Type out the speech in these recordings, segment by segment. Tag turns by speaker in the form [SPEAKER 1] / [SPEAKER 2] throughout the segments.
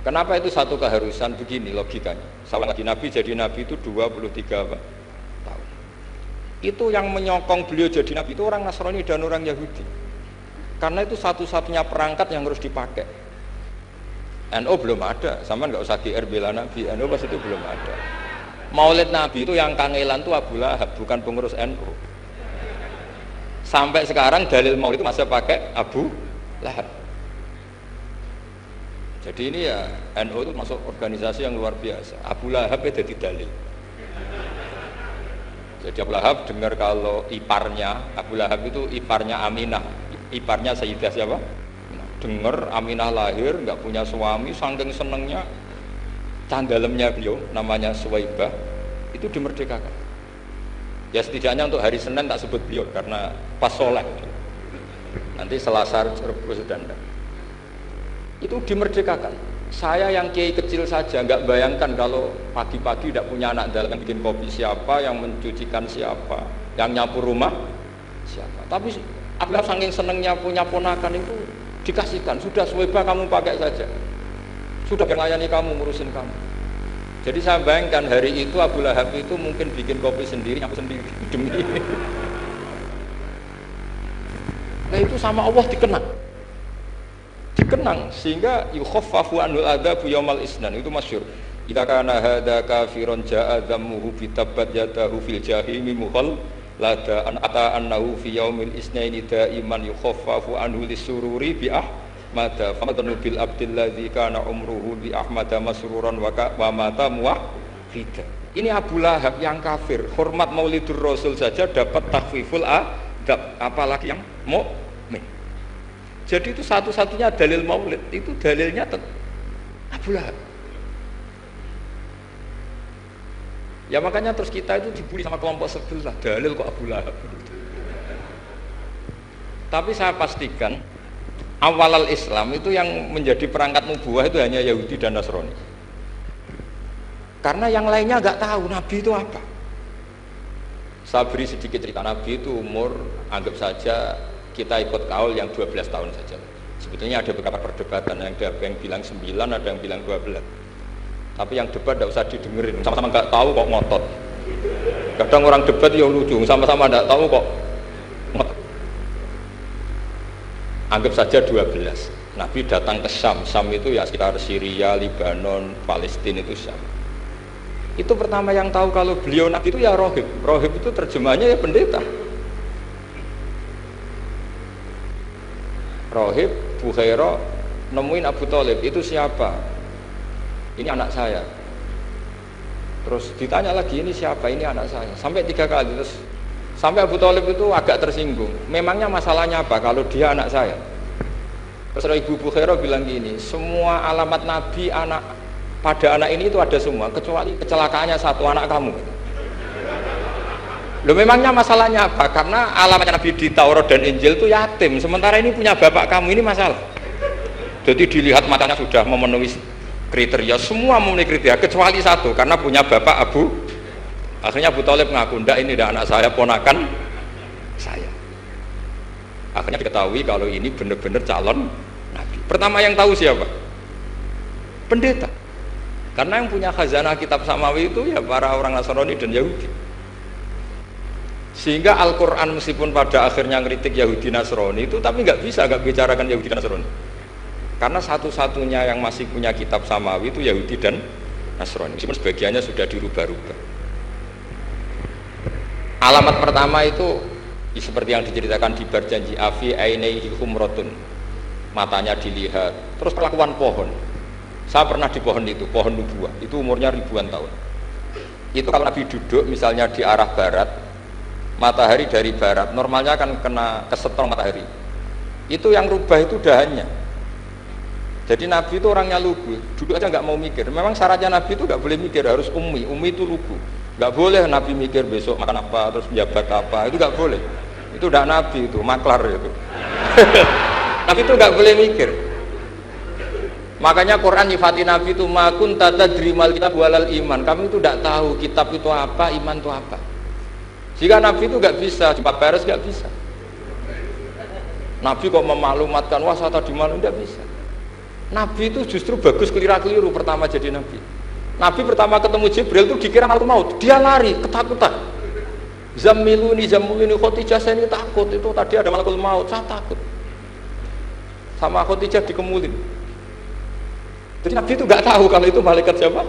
[SPEAKER 1] Kenapa itu satu keharusan? Begini logikanya. Salah lagi Nabi jadi Nabi itu 23 apa? Tahun. Itu yang menyokong beliau jadi Nabi itu orang Nasrani dan orang Yahudi. Karena itu satu-satunya perangkat yang harus dipakai. NU belum ada, sama nggak usah GR bela Nabi. NU pas itu belum ada. Maulid Nabi itu yang kangelan itu Abu Lahab, bukan pengurus NU. Sampai sekarang dalil maulid itu masih pakai Abu Lahab. Jadi ini ya NU itu masuk organisasi yang luar biasa. Abu Lahab itu jadi dalil. Jadi Abu Lahab dengar kalau iparnya Abu Lahab itu iparnya Aminah, iparnya Sayyidah siapa? Dengar Aminah lahir nggak punya suami, saking senengnya canggalemnya beliau namanya Suwaibah itu dimerdekakan. Ya setidaknya untuk hari Senin tak sebut beliau karena pas sholat. Nanti Selasa Rebus dan itu dimerdekakan. Saya yang kiai kecil saja nggak bayangkan kalau pagi-pagi tidak punya anak dalam, yang bikin kopi siapa, yang mencucikan siapa, yang nyapu rumah siapa. Tapi Abdullah saking senengnya punya ponakan itu dikasihkan. Sudah Suwaibah kamu pakai saja. Sudah melayani kamu, ngurusin kamu. Jadi saya bayangkan hari itu Abu Lahab itu mungkin bikin kopi sendiri, nyapu sendiri demi ini. Nah itu sama Allah dikenang sehingga yukhaffafu anul adzabu yaumal isnan itu masyhur. Idza kana hadza kafirun ja'a dhammuhu bi tabbat yadahu fil jahimi muhal lada an ata annahu fi yaumil isnaini daiman yukhaffafu anhu lisururi bi ahmada famadnu bil abdilladzi kana umruhu bi ahmada masruran wa mata muwahhida. Ini Abu Lahab yang kafir, hormat Maulidur Rasul saja dapat takhfiful adab, apalagi yang mukmin. Jadi itu satu-satunya dalil maulid, itu dalilnya Abu Lahab. Ya makanya terus kita itu dibully sama kelompok sebelah, dalil kok Abu Lahab. Tapi saya pastikan awal Islam itu yang menjadi perangkat nubuwah itu hanya Yahudi dan Nasrani. Karena yang lainnya nggak tahu Nabi itu apa. Saya beri sedikit cerita. Nabi itu umur anggap saja kita ikut kaul yang 12 tahun saja. Sebetulnya ada beberapa perdebatan, ada yang bilang 9, ada yang bilang 12. Tapi yang debat tidak usah didengerin, sama-sama nggak tahu kok ngotot. Kadang orang debat ya lucu, sama-sama nggak tahu kok ngotot. Anggap saja 12. Nabi datang ke Syam. Syam itu ya sekitar Syria, Lebanon, Palestina itu Syam. Itu pertama yang tahu kalau beliau Nabi itu ya rohib. Rohib itu terjemahannya ya pendeta. Rohib, Bukhaira nemuin Abu Thalib, itu siapa? Ini anak saya. Terus ditanya lagi, ini siapa? Ini anak saya. Sampai 3 kali. Terus sampai Abu Thalib itu agak tersinggung. Memangnya masalahnya apa kalau dia anak saya? Terus Ibu Bukhaira bilang gini, semua alamat Nabi pada anak ini itu ada semua, kecuali kecelakaannya satu, anak kamu. Loh memangnya masalahnya apa? Karena alamatnya Nabi di Taurat dan Injil itu yatim, sementara ini punya bapak kamu, ini masalah. Jadi dilihat matanya sudah memenuhi kriteria, semua memenuhi kriteria kecuali satu, karena punya bapak Abu. Akhirnya Abu Thalib ngaku, ndak ini anak saya, ponakan saya. Akhirnya diketahui kalau ini benar-benar calon Nabi. Pertama yang tahu siapa? Pendeta. Karena yang punya khazanah kitab samawi itu ya para orang Nasrani dan Yahudi. Sehingga Al-Quran meskipun pada akhirnya ngeritik Yahudi Nasrani itu, tapi nggak bicarakan Yahudi dan Nasrani. Karena satu-satunya yang masih punya kitab samawi itu Yahudi dan Nasrani, meskipun sebagiannya sudah dirubah-rubah. Alamat pertama itu seperti yang diceritakan di Barjanji, afi ainaihi humrotun, matanya dilihat. Terus perlakuan pohon, saya pernah di pohon itu, pohon nubuah, itu umurnya ribuan tahun. Itu kalau Nabi duduk misalnya di arah barat, matahari dari barat, normalnya akan kena kesetong matahari. Itu yang rubah itu dahannya. Jadi Nabi itu orangnya lugu, duduk aja nggak mau mikir. Memang syaratnya Nabi itu nggak boleh mikir, harus ummi itu lugu. Nggak boleh Nabi mikir besok makan apa, terus menjabat apa, itu nggak boleh. Itu udah Nabi itu, maklar itu. Nabi itu nggak boleh mikir. Makanya Quran nyifati Nabi itu makun tata drimal kitab walal iman. Kami itu tidak tahu kitab itu apa, iman itu apa. Jika Nabi itu nggak bisa, cepat beres nggak bisa. Nabi kok memaklumatkan wah saya tadi malam, nggak bisa. Nabi itu justru bagus keliru pertama jadi nabi. Nabi pertama ketemu Jibril itu dikira malaikat maut, dia lari ketakutan. Zammiluni Khadijah, saya ini takut, itu tadi ada malaikat maut, saya takut. Sama Khadijah dikemulin. Jadi Nabi itu nggak tahu kalau itu malaikat siapa?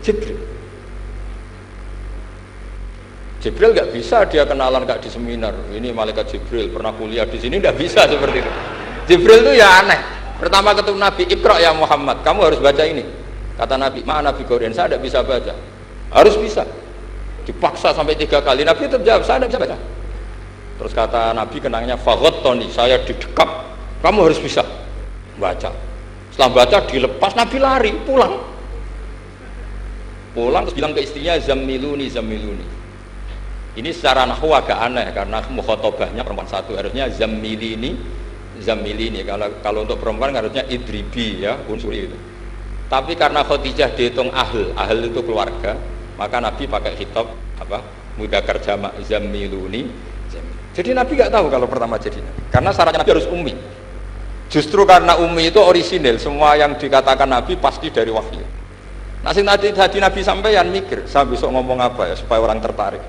[SPEAKER 1] Jibril. Jibril nggak bisa dia kenalan nggak di seminar. Ini malaikat Jibril pernah kuliah di sini, nggak bisa seperti itu. Jibril itu ya aneh. Pertama ketemu Nabi, Iqra ya Muhammad, kamu harus baca ini. Kata Nabi, Nabi Korean, saya tidak bisa baca. Harus bisa. Dipaksa sampai 3 kali, Nabi tetap jawab, saya tidak bisa baca. Terus kata Nabi kenangnya, Tony, saya didekap, kamu harus bisa baca. Setelah baca dilepas, Nabi lari pulang terus bilang ke istrinya, Zammiluni. Ini secara nahwu agak aneh karena mukhatabahnya perempuan satu, harusnya Zammilini. Kalau untuk perempuan harusnya idribi ya, unsur itu. Tapi karena Khadijah dihitung ahl itu keluarga, maka Nabi pakai khitab mudzakkar jamak Zammiluni. Jadi Nabi nggak tahu kalau pertama jadi Nabi, karena syaratnya Nabi harus ummi. Justru karena ummi itu orisinil, semua yang dikatakan Nabi pasti dari wahyu. Nah, tadi Nabi sampaian mikir, saya besok ngomong apa ya supaya orang tertarik.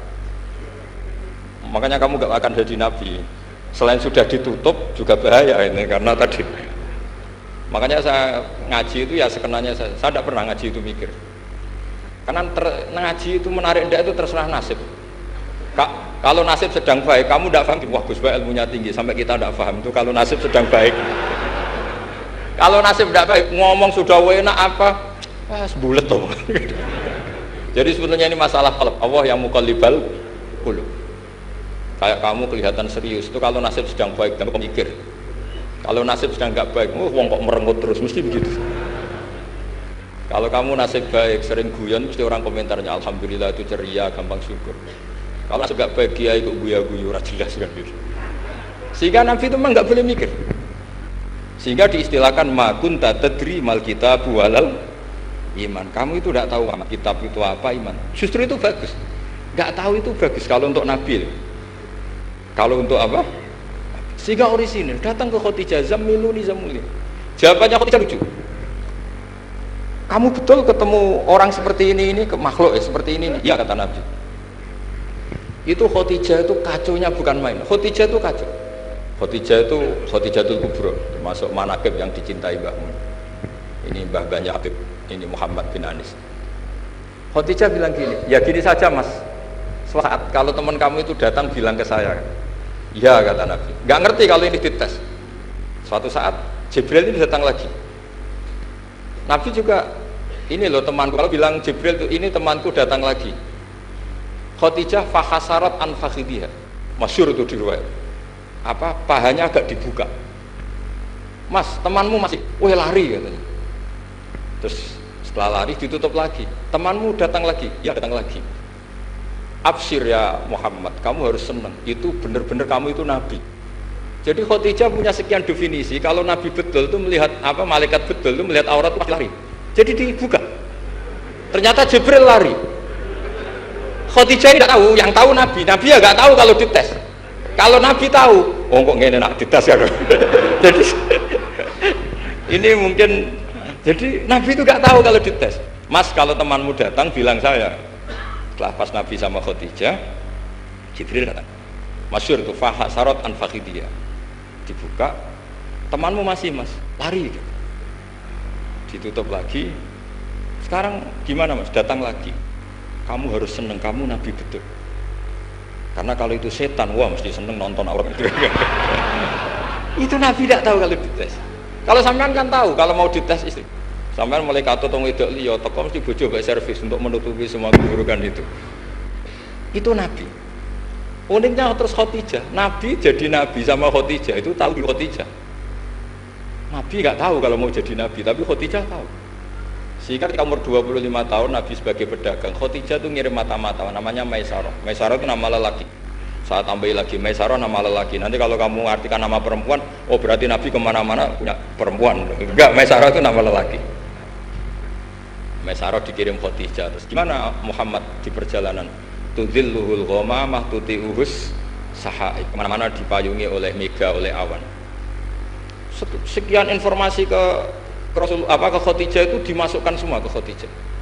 [SPEAKER 1] Makanya kamu gak akan jadi Nabi. Selain sudah ditutup juga bahaya ini, karena tadi. Makanya saya ngaji itu ya sekenanya saya tidak pernah ngaji itu mikir. Karena ngaji itu menarik ndak itu terserah nasib. Kalau nasib sedang baik, kamu tidak paham, wah Gus Baik ilmunya tinggi sampai kita tidak paham itu kalau nasib sedang baik. Kalau nasib tidak baik, ngomong sudah enak apa? Sebulet tuh. Jadi sebetulnya ini masalah qalb. Allah yang muqallibal qulub. Kayak kamu kelihatan serius itu kalau nasib sedang baik, kamu mikir. Kalau nasib sedang nggak baik, wong kok merengut terus, mesti begitu. Kalau kamu nasib baik, sering guyon, mesti orang komentarnya alhamdulillah itu ceria, gampang syukur. Kalau nasib nggak baik, kiai kok guya-guyu, jelas kan gitu. Sehingga Nabi itu memang nggak boleh mikir. Sehingga diistilahkan makun tadri mal kitab walal iman. Kamu itu tidak tahu kitab itu apa, iman. Justru itu bagus. Nggak tahu itu bagus kalau untuk Nabi. Kalau untuk apa? Sehingga orisinil datang ke Khadijah, Zammiluni. Jawabannya Khadijah lucu. Kamu betul ketemu orang seperti ini ke makhluk seperti ini? Ya kata Nabi. Itu Khadijah itu kacaunya bukan main. Khadijah itu kacau. Khadijatul Kubra, termasuk manaqib yang dicintai Mbahmu. Ini Mbah Banyak Habib, ini Muhammad bin Anis. Khadijah bilang gini, ya gini saja mas. Saat kalau teman kamu itu datang bilang ke saya. Ya kata Nabi, nggak ngerti kalau ini dites. Suatu saat Jibril ini datang lagi. Nabi juga, ini loh temanku. Kalau bilang Jibril itu ini temanku datang lagi. Khadijah fahasarat an fakhidhiha. Masyhur itu di riwayat. Pahanya agak dibuka. Mas, temanmu masih, lari katanya. Terus setelah lari ditutup lagi. Temanmu datang lagi, ya datang lagi. Absyir ya Muhammad, kamu harus senang. Itu benar-benar kamu itu Nabi. Jadi Khadijah punya sekian definisi. Kalau Nabi betul itu melihat malaikat betul itu melihat aurat itu lari. Jadi dibuka. Ternyata Jibril lari. Khadijah tidak tahu, yang tahu Nabi. Nabi ya nggak tahu kalau dites. Kalau Nabi tahu, kok ngene nak dites ya. Jadi ini mungkin. Jadi Nabi itu nggak tahu kalau dites. Mas, kalau temanmu datang bilang saya. Setelah pas Nabi sama Khadijah, Jibril datang. Masyhur itu fahasarat an fakhidiyah. Dibuka, temanmu masih mas, lari. Ditutup lagi. Sekarang gimana mas? Datang lagi. Kamu harus seneng, kamu Nabi betul. Karena kalau itu setan, wah mesti seneng nonton aurat. Itu Nabi tidak tahu kalau dites. Kalau sampean kan tahu, kalau mau dites istri. Sampai mulai kata tong wedok liya teko mesti bojo bae servis untuk menutupi semua keburukan itu. Itu Nabi. Uniknya terus Khadijah, Nabi jadi Nabi sama Khadijah itu tahu di Khadijah. Nabi nggak tahu kalau mau jadi Nabi, tapi Khadijah tahu. Sehingga ketika umur 25 tahun Nabi sebagai pedagang, Khadijah itu ngirim mata-mata namanya Maisarah. Maisarah itu nama lelaki. Saat tambahi lagi Maisarah nama lelaki. Nanti kalau kamu artikan nama perempuan, oh berarti Nabi kemana-mana punya perempuan. Enggak, Maisarah itu nama lelaki. Maisarah dikirim Khadijah. Terus gimana Muhammad di perjalanan? Tudzilluhul ghamamah tuti'uhus sahai. Kemana-mana dipayungi oleh mega, oleh awan. Sekian informasi ke Rasul apa ke Khadijah itu dimasukkan semua ke Khadijah.